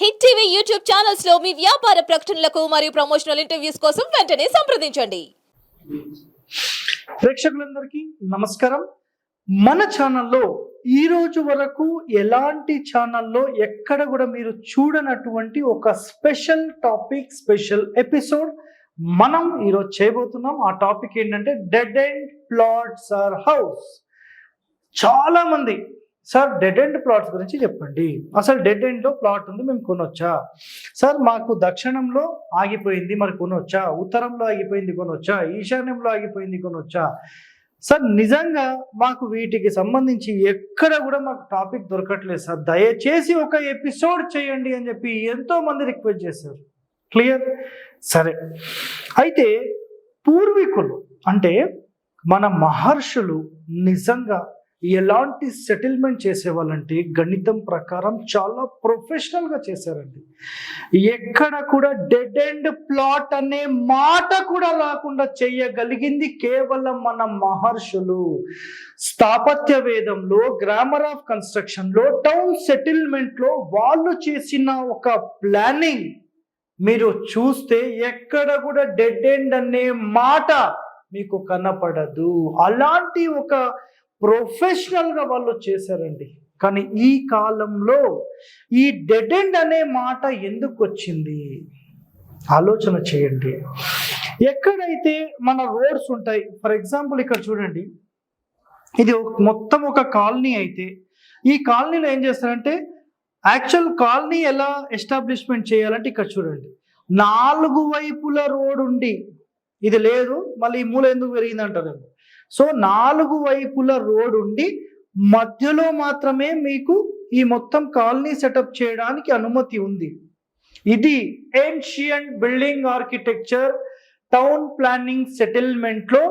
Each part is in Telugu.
హిట్ టీవీ యూట్యూబ్ ఛానల్స్ లో మీ వ్యాపార ప్రకటనలకు మరియు ప్రమోషనల్ ఇంటర్వ్యూస్ కోసం వెంటనే సంప్రదించండి. ప్రేక్షకులందరికీ నమస్కారం. మన ఛానల్లో ఈ రోజు వరకు ఎలాంటి ఛానల్లో ఎక్కడ కూడా మీరు చూడనటువంటి ఒక స్పెషల్ టాపిక్, స్పెషల్ ఎపిసోడ్ మనం ఈరోజు చేయబోతున్నాం. ఆ టాపిక్ ఏంటంటే dead end plots or house. చాలా మంది సార్ డెడ్ ఎండ్ ప్లాట్స్ గురించి చెప్పండి, అసలు డెడ్ ఎండ్ లో ప్లాట్ ఉంది మేము కొనొచ్చా, సార్ మాకు దక్షిణంలో ఆగిపోయింది మరి కొనొచ్చా, ఉత్తరంలో ఆగిపోయింది కొనొచ్చా, ఈశాన్యంలో ఆగిపోయింది కొనొచ్చా, సార్ నిజంగా మాకు వీటికి సంబంధించి ఎక్కడ కూడా మాకు టాపిక్ దొరకట్లేదు సార్, దయచేసి ఒక ఎపిసోడ్ చేయండి అని చెప్పి ఎంతో మంది రిక్వెస్ట్ చేశారు. క్లియర్? సరే, అయితే పూర్వీకులు అంటే మన మహర్షులు నిజంగా ఎలాంటి సెటిల్మెంట్ చేసేవాళ్ళంటే గణితం ప్రకారం చాలా ప్రొఫెషనల్గా చేశారండి. ఎక్కడ కూడా డెడ్ ఎండ్ ప్లాట్ అనే మాట కూడా రాకుండా చేయగలిగింది కేవలం మన మహర్షులు. స్థాపత్య వేదంలో, గ్రామర్ ఆఫ్ కన్స్ట్రక్షన్ లో, టౌన్ సెటిల్మెంట్ లో వాళ్ళు చేసిన ఒక ప్లానింగ్ మీరు చూస్తే ఎక్కడ కూడా డెడ్ ఎండ్ అనే మాట మీకు కనపడదు. అలాంటి ఒక ప్రొఫెషనల్ గా వాళ్ళు చేశారండి. కానీ ఈ కాలంలో ఈ డెడ్ ఎండ్ అనే మాట ఎందుకు వచ్చింది ఆలోచన చేయండి. ఎక్కడైతే మన రోడ్స్ ఉంటాయి, ఫర్ ఎగ్జాంపుల్ ఇక్కడ చూడండి, ఇది మొత్తం ఒక కాలనీ అయితే ఈ కాలనీలో ఏం చేస్తారంటే యాక్చువల్ కాలనీ ఎలా ఎస్టాబ్లిష్మెంట్ చేయాలంటే ఇక్కడ చూడండి, 4 వైపుల రోడ్ ఉండి ఇది లేదు, మళ్ళీ ఈ మూల ఎందుకు పెరిగింది అంటారు. సో 4 వైపుల రోడ్ ఉండి మధ్యలో మాత్రమే మీకు ఈ మొత్తం కాలనీ సెటప్ చేయడానికి అనుమతి ఉంది. ఇది ancient building architecture, town planning settlement లో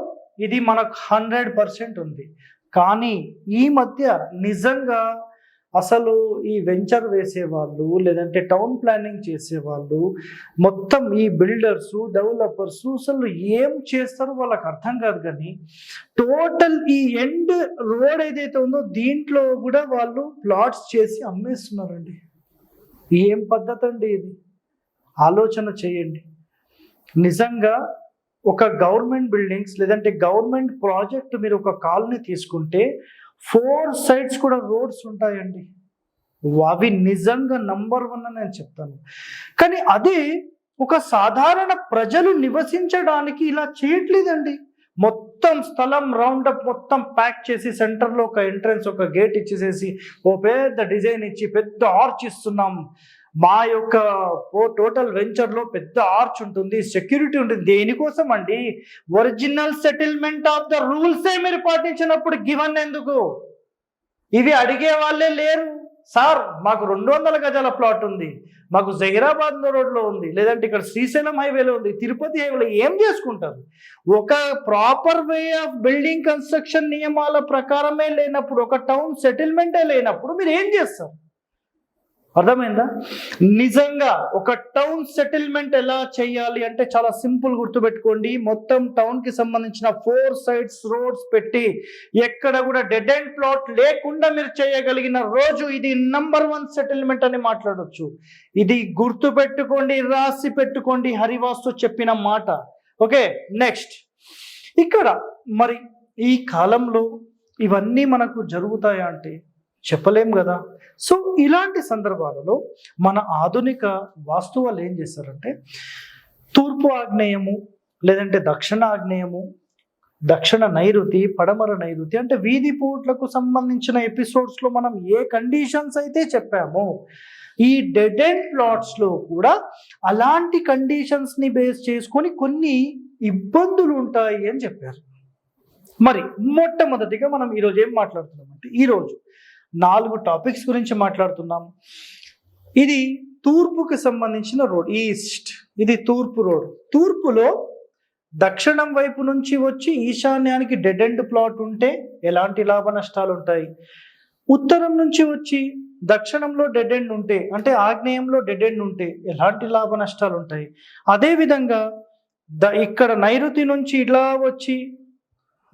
ఇది మనకు 100% ఉంది. కానీ ఈ మధ్య నిజంగా అసలు ఈ వెంచర్ వేసేవాళ్ళు లేదంటే టౌన్ ప్లానింగ్ చేసేవాళ్ళు మొత్తం ఈ బిల్డర్స్, డెవలపర్స్ అసలు ఏం చేస్తారో వాళ్ళకి అర్థం కాదు. కానీ టోటల్ ఈ ఎండ్ రోడ్ ఏదైతే ఉందో దీంట్లో కూడా వాళ్ళు ప్లాట్స్ చేసి అమ్మేస్తున్నారండి. ఏం పద్ధతి అండి ఇది? ఆలోచన చేయండి. నిజంగా ఒక గవర్నమెంట్ బిల్డింగ్స్ లేదంటే గవర్నమెంట్ ప్రాజెక్ట్ మీరు ఒక కాలనీ తీసుకుంటే 4 sides కూడా రోడ్స్ ఉంటాయండి. అవి నిజంగా నంబర్ 1 అని నేను చెప్తాను. కానీ అదే ఒక సాధారణ ప్రజలు నివసించడానికి ఇలా చేయట్లేదండి. మొత్తం స్థలం రౌండప్ మొత్తం ప్యాక్ చేసి సెంటర్లో ఒక ఎంట్రన్స్, ఒక గేట్ ఇచ్చేసేసి ఓ పెద్ద డిజైన్ ఇచ్చి పెద్ద ఆర్చ్ ఇస్తున్నాం. మా యొక్క టోటల్ వెంచర్లో పెద్ద ఆర్చ్ ఉంటుంది, సెక్యూరిటీ ఉంటుంది. దేనికోసం అండి? ఒరిజినల్ సెటిల్మెంట్ ఆఫ్ ద రూల్సే మీరు పాటించినప్పుడు గివన్ ఎందుకు? ఇవి అడిగే వాళ్ళే లేరు. సార్ మాకు 200 గజాల ప్లాట్ ఉంది, మాకు జహీరాబాద్ రోడ్లో ఉంది, లేదంటే ఇక్కడ శ్రీశైలం హైవేలో ఉంది, తిరుపతి హైవేలో ఏం చేసుకుంటారు? ఒక proper way of building construction నియమాల ప్రకారమే లేనప్పుడు, ఒక టౌన్ సెటిల్మెంటే లేనప్పుడు మీరు ఏం చేస్తారు? అర్థమైందా? నిజంగా ఒక టౌన్ సెటిల్మెంట్ ఎలా చేయాలి అంటే చాలా సింపుల్, గుర్తుపెట్టుకోండి. మొత్తం టౌన్ కి సంబంధించిన 4 sides రోడ్స్ పెట్టి ఎక్కడ కూడా డెడ్ ఎండ్ ప్లాట్ లేకుండా మీరు చేయగలిగిన రోజు ఇది నంబర్ 1 సెటిల్మెంట్ అని మాట్లాడొచ్చు. ఇది గుర్తుపెట్టుకోండి, రాసి పెట్టుకోండి, హరివాస్తు చెప్పిన మాట. ఓకే, నెక్స్ట్ ఇక్కడ మరి ఈ కాలంలో ఇవన్నీ మనకు జరుగుతాయా అంటే చెప్పలేం కదా. సో ఇలాంటి సందర్భాలలో మన ఆధునిక వాస్తు వాళ్ళు ఏం చేస్తారంటే తూర్పు ఆగ్నేయము లేదంటే దక్షిణ ఆగ్నేయము, దక్షిణ నైరుతి, పడమర నైరుతి అంటే వీధి పోట్లకు సంబంధించిన ఎపిసోడ్స్లో మనం ఏ కండిషన్స్ అయితే చెప్పామో ఈ డెడ్ ఎండ్ ప్లాట్స్లో కూడా అలాంటి కండిషన్స్ని బేస్ చేసుకొని కొన్ని ఇబ్బందులు ఉంటాయి అని చెప్పారు. మరి మొట్టమొదటిగా మనం ఈరోజు ఏం మాట్లాడుతున్నామంటే ఈరోజు 4 టాపిక్స్ గురించి మాట్లాడుతున్నాం. ఇది తూర్పుకి సంబంధించిన రోడ్, ఈస్ట్. ఇది తూర్పు రోడ్. తూర్పులో దక్షిణం వైపు నుంచి వచ్చి ఈశాన్యానికి డెడ్ ఎండ్ ప్లాట్ ఉంటే ఎలాంటి లాభ నష్టాలు ఉంటాయి? ఉత్తరం నుంచి వచ్చి దక్షిణంలో డెడ్ ఎండ్ ఉంటే అంటే ఆగ్నేయంలో డెడ్ ఎండ్ ఉంటే ఎలాంటి లాభ నష్టాలు ఉంటాయి? అదేవిధంగా ఇక్కడ నైరుతి నుంచి ఇలా వచ్చి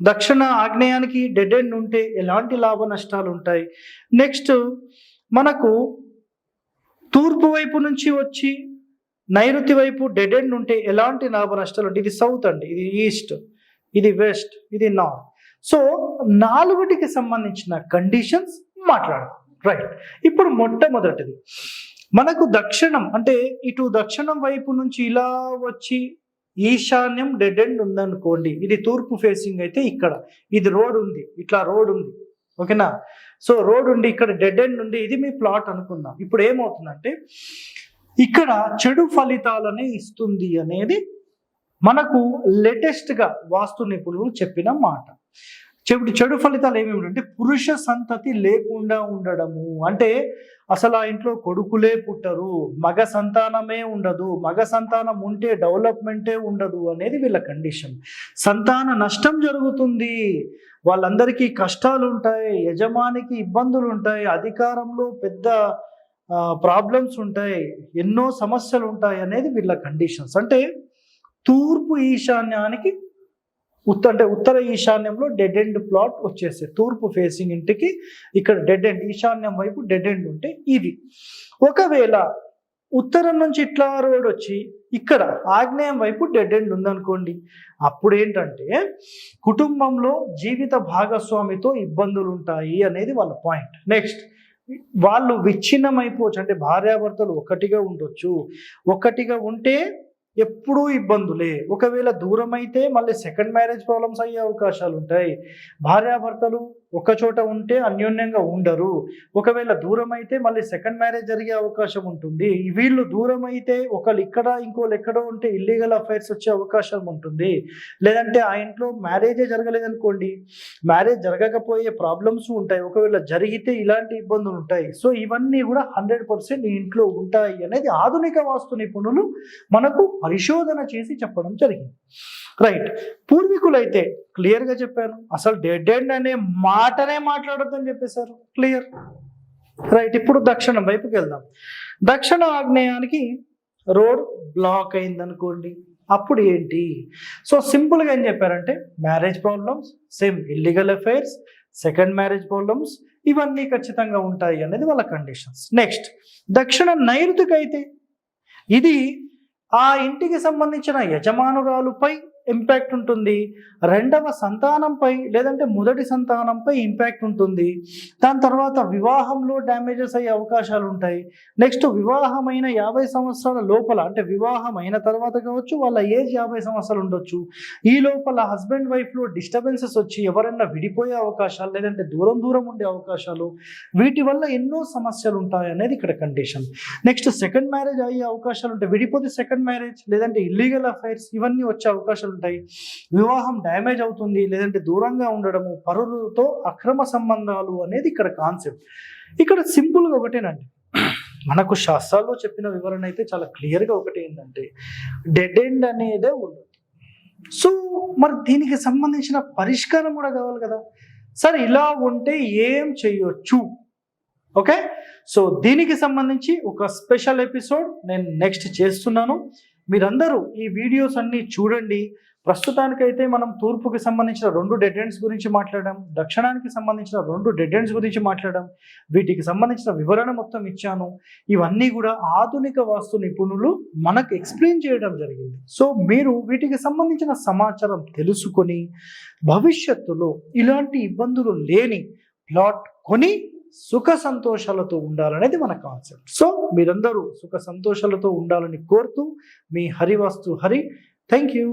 దక్షిణ ఆగ్నేయానికి డెడ్ ఎండ్ ఉంటే ఎలాంటి లాభ నష్టాలు ఉంటాయి? నెక్స్ట్ మనకు తూర్పు వైపు నుంచి వచ్చి నైరుతి వైపు డెడ్ ఎండ్ ఉంటే ఎలాంటి లాభ నష్టాలు ఉంటాయి? ఇది సౌత్ అండి, ఇది ఈస్ట్, ఇది వెస్ట్, ఇది నార్త్. సో 4టికి సంబంధించిన కండిషన్స్ మాట్లాడదాం. రైట్, ఇప్పుడు మొట్టమొదటిది మనకు దక్షిణం, అంటే ఇటు దక్షిణం వైపు నుంచి ఇలా వచ్చి ఈశాన్యం డెడ్ ఎండ్ ఉందనుకోండి, ఇది తూర్పు ఫేసింగ్ అయితే ఇక్కడ ఇది రోడ్ ఉంది, ఇట్లా రోడ్ ఉంది, ఓకేనా? సో రోడ్ ఉండి ఇక్కడ డెడ్ ఎండ్ ఉంది, ఇది మీ ప్లాట్ అనుకుందాం. ఇప్పుడు ఏమవుతుందంటే ఇక్కడ చెడు ఫలితాలనే ఇస్తుంది అనేది మనకు లేటెస్ట్గా వాస్తు నిపుణులు చెప్పిన మాట. చెడు ఫలితాలు ఏమేమి అంటే పురుష సంతతి లేకుండా ఉండడము, అంటే అసలు ఆ ఇంట్లో కొడుకులే పుట్టరు, మగ సంతానమే ఉండదు, మగ సంతానం ఉంటే డెవలప్మెంటే ఉండదు అనేది వీళ్ళ కండిషన్. సంతాన నష్టం జరుగుతుంది, వాళ్ళందరికీ కష్టాలు ఉంటాయి, యజమానికి ఇబ్బందులు ఉంటాయి, అధికారంలో పెద్ద ప్రాబ్లమ్స్ ఉంటాయి, ఎన్నో సమస్యలు ఉంటాయి అనేది వీళ్ళ కండిషన్స్. అంటే తూర్పు ఈశాన్యానికి ఉత్తర ఈశాన్యంలో డెడ్ ఎండ్ ప్లాట్ వచ్చేస్తే తూర్పు ఫేసింగ్ ఇంటికి ఇక్కడ డెడ్ ఎండ్, ఈశాన్యం వైపు డెడ్ ఎండ్ ఉంటే ఇది. ఒకవేళ ఉత్తరం నుంచి ఇట్లా రోడ్ వచ్చి ఇక్కడ ఆగ్నేయం వైపు డెడ్ ఎండ్ ఉందనుకోండి, అప్పుడు ఏంటంటే కుటుంబంలో జీవిత భాగస్వామితో ఇబ్బందులు ఉంటాయి అనేది వాళ్ళ పాయింట్. నెక్స్ట్, వాళ్ళు విచ్ఛిన్నమైపోవచ్చు, అంటే భార్యాభర్తలు ఒకటిగా ఉండొచ్చు, ఒకటిగా ఉంటే ఎప్పుడూ ఇబ్బందులే. ఒకవేళ దూరం అయితే మళ్ళీ సెకండ్ మ్యారేజ్ ప్రాబ్లమ్స్ అయ్యే అవకాశాలు ఉంటాయి. భార్యాభర్తలు ఒక చోట ఉంటే అన్యోన్యంగా ఉండరు, ఒకవేళ దూరం అయితే మళ్ళీ సెకండ్ మ్యారేజ్ జరిగే అవకాశం ఉంటుంది. వీళ్ళు దూరం అయితే ఒకళ్ళు ఇక్కడ ఇంకోళ్ళు ఎక్కడో ఉంటే ఇల్లీగల్ అఫైర్స్ వచ్చే అవకాశం ఉంటుంది. లేదంటే ఆ ఇంట్లో మ్యారేజే జరగలేదనుకోండి, మ్యారేజ్ జరగకపోయే ప్రాబ్లమ్స్ ఉంటాయి, ఒకవేళ జరిగితే ఇలాంటి ఇబ్బందులు ఉంటాయి. సో ఇవన్నీ కూడా 100% ఈ ఇంట్లో ఉంటాయి అనేది ఆధునిక వాస్తు నిపుణులు మనకు పరిశోధన చేసి చెప్పడం జరిగింది. రైట్, పూర్వీకులైతే క్లియర్గా చెప్పాను, అసలు డెడ్ ఎండ్ అనే మాటనే మాట్లాడొద్దని చెప్పేశారు, క్లియర్. రైట్, ఇప్పుడు దక్షిణం వైపుకి వెళ్దాం. దక్షిణ ఆగ్నేయానికి రోడ్ బ్లాక్ అయింది అనుకోండి, అప్పుడు ఏంటి? సో సింపుల్గా ఏం చెప్పారంటే marriage problems, same illegal affairs, second marriage problems, ఇవన్నీ ఖచ్చితంగా ఉంటాయి అనేది వాళ్ళ కండిషన్స్. నెక్స్ట్, దక్షిణ నైరుతికి అయితే ఇది ఆ ఇంటికి సంబంధించిన యజమానురాలుపై ఇంపాక్ట్ ఉంటుంది, రెండవ సంతానంపై లేదంటే మొదటి సంతానంపై ఇంపాక్ట్ ఉంటుంది, దాని తర్వాత వివాహంలో డ్యామేజెస్ అయ్యే అవకాశాలు ఉంటాయి. నెక్స్ట్, వివాహమైన 50 సంవత్సరాల లోపల, అంటే వివాహం అయిన తర్వాత కావచ్చు, వాళ్ళ ఏజ్ 50 సంవత్సరాలు ఉండొచ్చు, ఈ లోపల హస్బెండ్ వైఫ్లో డిస్టర్బెన్సెస్ వచ్చి ఎవరైనా విడిపోయే అవకాశాలు, లేదంటే దూరం దూరం ఉండే అవకాశాలు, వీటి వల్ల ఎన్నో సమస్యలు ఉంటాయి అనేది ఇక్కడ కండిషన్. నెక్స్ట్, సెకండ్ మ్యారేజ్ అయ్యే అవకాశాలు ఉంటాయి, విడిపోతే సెకండ్ మ్యారేజ్ లేదంటే ఇల్లీగల్ అఫైర్స్ ఇవన్నీ వచ్చే అవకాశాలు ఉంటాయి. వివాహం డ్యామేజ్ అవుతుంది, లేదంటే దూరంగా ఉండడము, పరులతో అక్రమ సంబంధాలు అనేది ఇక్కడ కాన్సెప్ట్. ఇక్కడ సింపుల్గా ఒకటేనండి, మనకు శాస్త్రాల్లో చెప్పిన వివరణ అయితే చాలా క్లియర్గా ఒకటి ఏంటంటే డెడ్ ఎండ్ అనేదే ఉండదు. సో మరి దీనికి సంబంధించిన పరిష్కారం కూడా కావాలి కదా. సరే, ఇలా ఉంటే ఏం చేయొచ్చు? ఓకే, సో దీనికి సంబంధించి ఒక స్పెషల్ ఎపిసోడ్ నేను నెక్స్ట్ చేస్తున్నాను. మీరందరూ ఈ వీడియోస్ అన్నీ చూడండి. ప్రస్తుతానికైతే మనం తూర్పుకి సంబంధించిన 2 డెడ్ ఎండ్స్ గురించి మాట్లాడాం, దక్షిణానికి సంబంధించిన 2 డెడ్ ఎండ్స్ గురించి మాట్లాడాం, వీటికి సంబంధించిన వివరణ మొత్తం ఇచ్చాను. ఇవన్నీ కూడా ఆధునిక వాస్తు నిపుణులు మనకు ఎక్స్ప్లెయిన్ చేయడం జరిగింది. సో మీరు వీటికి సంబంధించిన సమాచారం తెలుసుకొని భవిష్యత్తులో ఇలాంటి ఇబ్బందులు లేని ప్లాట్ కొని సుఖ సంతోషాలతో ఉండాలనేది మన కాన్సెప్ట్. సో మీరందరూ సుఖ సంతోషాలతో ఉండాలని కోరుతూ మీ హరివాస్తు హరి. Thank you.